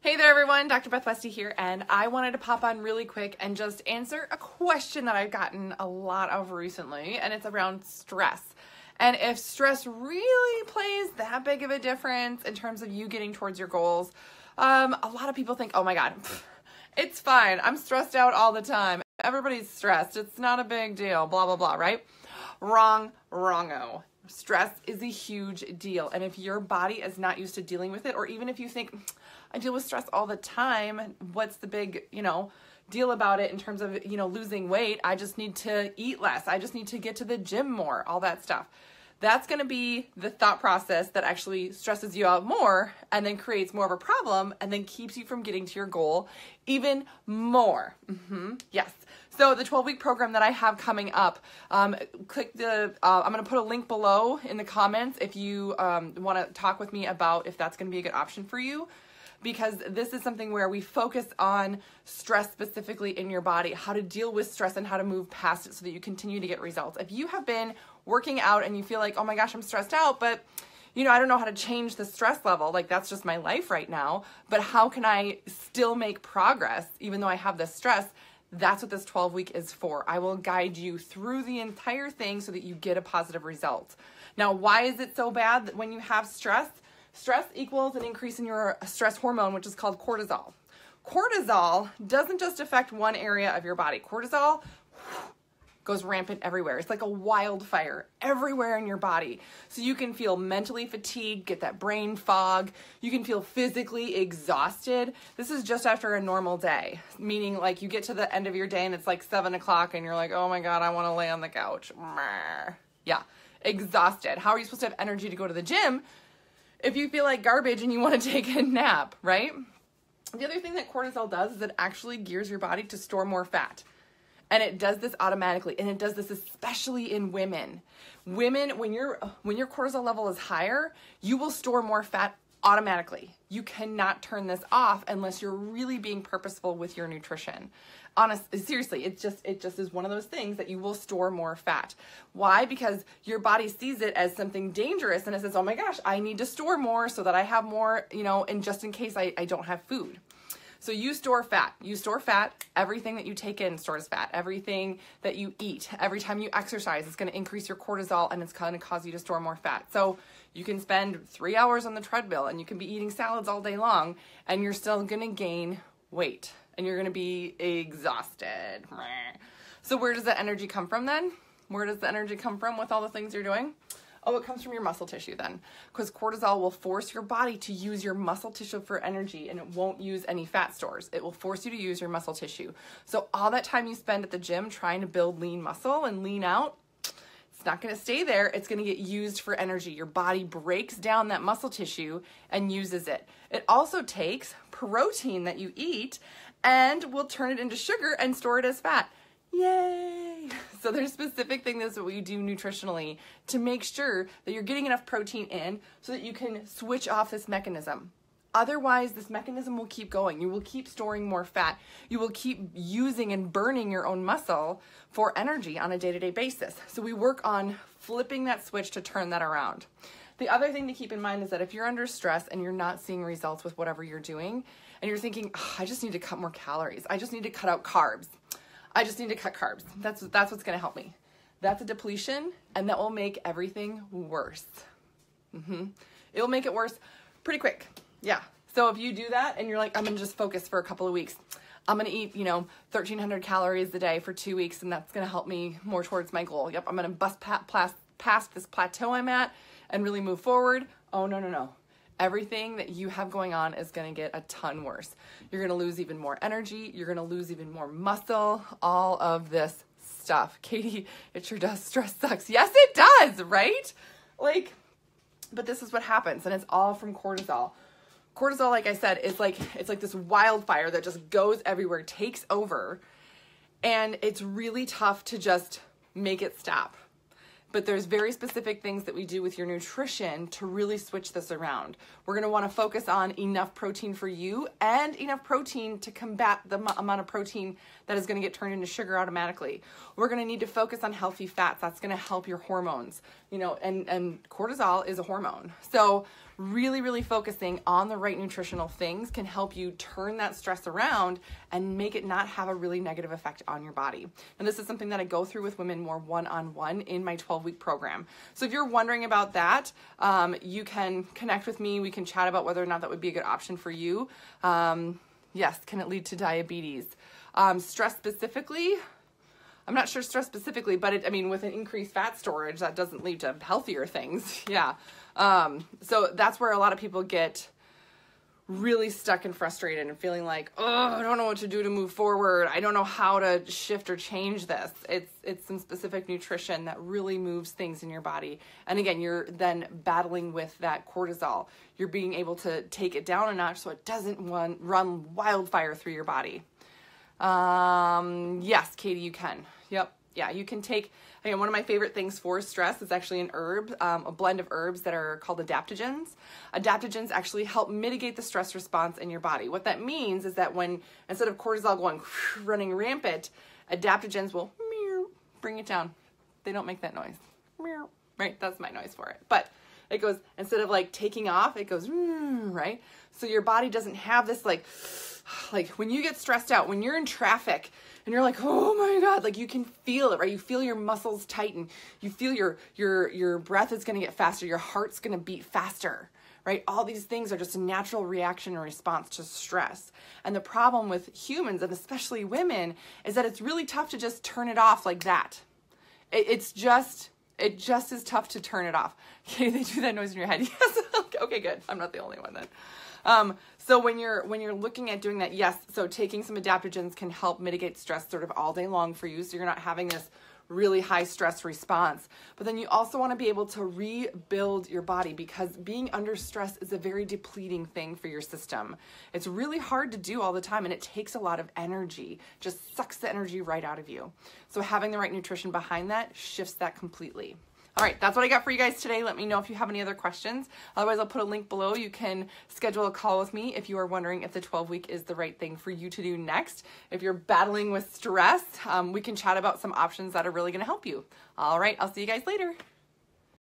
Hey there everyone, Dr. Beth Westie here, and I wanted to pop on really quick and just answer a question that I've gotten a lot of recently, and it's around stress. And if stress really plays that big of a difference in terms of you getting towards your goals, a lot of people think, oh my God, it's fine. I'm stressed out all the time. Everybody's stressed. It's not a big deal, blah, blah, blah, right? Wrongo. Stress is a huge deal. And if your body is not used to dealing with it, or even if you think, I deal with stress all the time, what's the big, deal about it in terms of, losing weight? I just need to eat less. I just need to get to the gym more, all that stuff. That's going to be the thought process that actually stresses you out more and then creates more of a problem and then keeps you from getting to your goal even more. Yes. So the 12-week program that I have coming up, click the, I'm going to put a link below in the comments if you want to talk with me about if that's going to be a good option for you. Because this is something where we focus on stress specifically in your body, how to deal with stress and how to move past it so that you continue to get results. If you have been working out and you feel like, oh my gosh, I'm stressed out, but I don't know how to change the stress level. Like that's just my life right now. But how can I still make progress even though I have this stress? That's what this 12-week is for. I will guide you through the entire thing so that you get a positive result. Now, why is it so bad that when you have stress? Stress equals an increase in your stress hormone, which is called cortisol. Cortisol doesn't just affect one area of your body. Cortisol goes rampant everywhere. It's like a wildfire everywhere in your body. So you can feel mentally fatigued, get that brain fog. You can feel physically exhausted. This is just after a normal day, meaning like you get to the end of your day and it's like 7 o'clock and you're like, oh my God, I want to lay on the couch. Yeah, exhausted. How are you supposed to have energy to go to the gym if you feel like garbage and you want to take a nap, right? The other thing that cortisol does is it actually gears your body to store more fat. And it does this automatically, and it does this especially in women. Women, when your cortisol level is higher, you will store more fat automatically. You cannot turn this off unless you're really being purposeful with your nutrition. Seriously, it just is one of those things that you will store more fat. Why? Because your body sees it as something dangerous and it says, oh my gosh, I need to store more so that I have more, and just in case I don't have food. So you store fat. You store fat. Everything that you take in stores fat. Everything that you eat, every time you exercise, it's going to increase your cortisol and it's going to cause you to store more fat. So you can spend 3 hours on the treadmill and you can be eating salads all day long and you're still going to gain weight and you're going to be exhausted. So where does the energy come from then? Where does the energy come from with all the things you're doing? Oh, it comes from your muscle tissue then, because cortisol will force your body to use your muscle tissue for energy and it won't use any fat stores. It will force you to use your muscle tissue. So all that time you spend at the gym trying to build lean muscle and lean out, it's not going to stay there. It's going to get used for energy. Your body breaks down that muscle tissue and uses it. It also takes protein that you eat and will turn it into sugar and store it as fat. Yay! So there's specific things that we do nutritionally to make sure that you're getting enough protein in so that you can switch off this mechanism. Otherwise, this mechanism will keep going. You will keep storing more fat. You will keep using and burning your own muscle for energy on a day-to-day basis. So we work on flipping that switch to turn that around. The other thing to keep in mind is that if you're under stress and you're not seeing results with whatever you're doing, and you're thinking, oh, I just need to cut more calories. I just need to cut out carbs. I just need to cut carbs. That's what's going to help me. That's a depletion, and that will make everything worse. It will make it worse pretty quick. Yeah. So if you do that and you're like, I'm going to just focus for a couple of weeks. I'm going to eat, 1,300 calories a day for 2 weeks, and that's going to help me more towards my goal. Yep. I'm going to bust past this plateau I'm at and really move forward. Oh, no. Everything that you have going on is going to get a ton worse. You're going to lose even more energy. You're going to lose even more muscle, all of this stuff. Katie, it sure does. Stress sucks. Yes, it does, right? But this is what happens, and it's all from cortisol. Cortisol, like I said, it's like this wildfire that just goes everywhere, takes over, and it's really tough to just make it stop. But there's very specific things that we do with your nutrition to really switch this around. We're going to want to focus on enough protein for you and enough protein to combat the amount of protein that is going to get turned into sugar automatically. We're going to need to focus on healthy fats. That's going to help your hormones, and cortisol is a hormone. So really, really focusing on the right nutritional things can help you turn that stress around and make it not have a really negative effect on your body. And this is something that I go through with women more one-on-one in my 12-week program. So if you're wondering about that, you can connect with me. We can chat about whether or not that would be a good option for you. Yes, can it lead to diabetes? Stress specifically, I'm not sure stress specifically, but with an increased fat storage, that doesn't lead to healthier things. Yeah. So that's where a lot of people get really stuck and frustrated and feeling like, oh, I don't know what to do to move forward. I don't know how to shift or change this. It's some specific nutrition that really moves things in your body. And again, you're then battling with that cortisol. You're being able to take it down a notch so it doesn't run wildfire through your body. Yes, Katie, you can. Yep. Yeah, you can take, again, one of my favorite things for stress is actually an herb, a blend of herbs that are called adaptogens. Adaptogens actually help mitigate the stress response in your body. What that means is that when, instead of cortisol going, running rampant, adaptogens will bring it down. They don't make that noise. Right? That's my noise for it. But it goes, instead of like taking off, it goes, right? So your body doesn't have this like when you get stressed out, when you're in traffic and you're like, oh my God, like you can feel it, right? You feel your muscles tighten. You feel your breath is going to get faster. Your heart's going to beat faster, right? All these things are just a natural reaction and response to stress. And the problem with humans, and especially women, is that it's really tough to just turn it off like that. It just is tough to turn it off. Okay, they do that noise in your head. Yes. Okay, good. I'm not the only one then. So when you're looking at doing that, yes, so taking some adaptogens can help mitigate stress sort of all day long for you, so you're not having this really high stress response. But then you also want to be able to rebuild your body, because being under stress is a very depleting thing for your system. It's really hard to do all the time, and it takes a lot of energy, just sucks the energy right out of you. So having the right nutrition behind that shifts that completely. All right, that's what I got for you guys today. Let me know if you have any other questions. Otherwise, I'll put a link below. You can schedule a call with me if you are wondering if the 12-week is the right thing for you to do next. If you're battling with stress, we can chat about some options that are really going to help you. All right, I'll see you guys later.